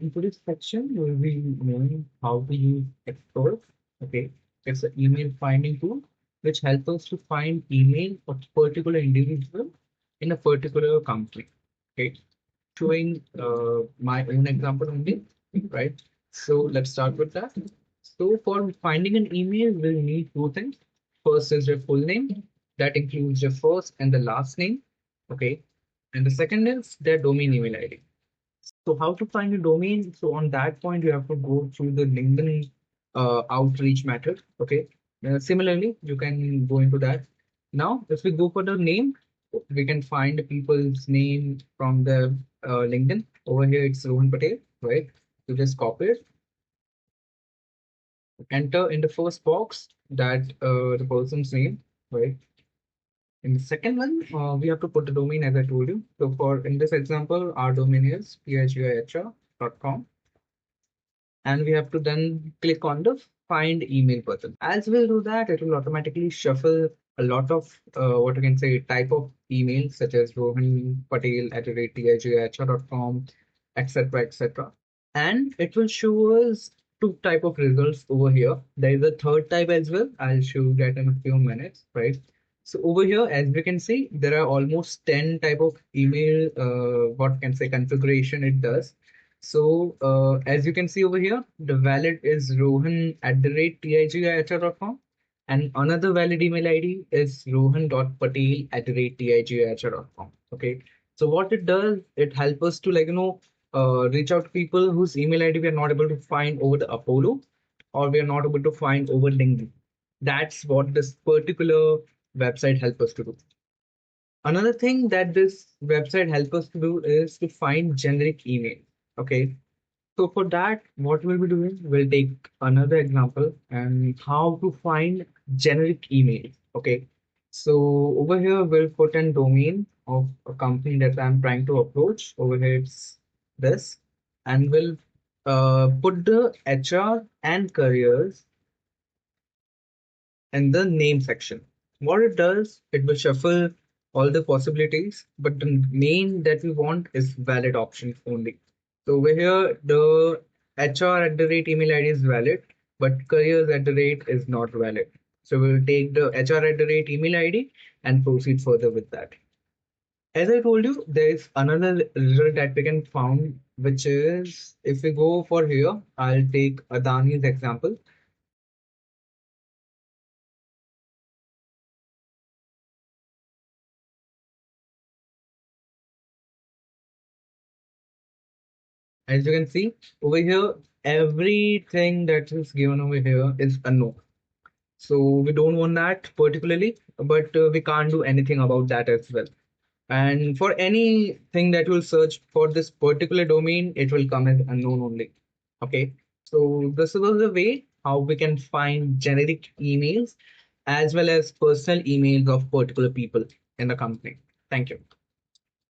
Into this section, you will be knowing how to use Experte. Okay, it's an email finding tool which helps us to find email of particular individual in a particular company. Okay, showing my own example only, right? So let's start with that. So for finding an email, we'll need two things. First is your full name, that includes your first and the last name. Okay, and the second is their domain email ID. So how to find a domain? So on that point, you have to go through the LinkedIn outreach method. Okay. Similarly, you can go into that. Now, if we go for the name, we can find the people's name from the LinkedIn. Over here, it's Rohan Patel, right? You just copy it, enter in the first box that the person's name, right? In the second one, we have to put the domain as I told you. So for in this example, our domain is phihr.com. And we have to then click on the find email button. As we'll do that, it will automatically shuffle a lot of what you can say type of emails such as Rohan Patel @tigihr.com, etc. etc. And it will show us two type of results over here. There is a third type as well. I'll show you that in a few minutes, right? So over here, as we can see, there are almost 10 type of email, what can say configuration it does. So as you can see over here, the valid is rohan@tigihr.com and another valid email ID is rohan.patel@tigihr.com. Okay. So what it does, it helps us to reach out to people whose email ID we are not able to find over the Apollo or we are not able to find over LinkedIn. That's what this particular website helps us to do. Another thing that this website helps us to do is to find generic email. Okay. So for that, what we'll be doing, we'll take another example and how to find generic email. Okay. So over here, we'll put in domain of a company that I'm trying to approach. Over here, it's this, and we'll put the HR and careers in the name section. What it does, it will shuffle all the possibilities, but the main that we want is valid options only. So over here, the HR email ID is valid, but careers is not valid. So we'll take the HR email ID and proceed further with that. As I told you, there is another result that we can found, which is if we go for here, I'll take Adani's example. As you can see over here, everything that is given over here is unknown. So we don't want that particularly, but we can't do anything about that as well. And for anything that will search for this particular domain, it will come as unknown only. Okay. So this was the way how we can find generic emails as well as personal emails of particular people in the company. Thank you.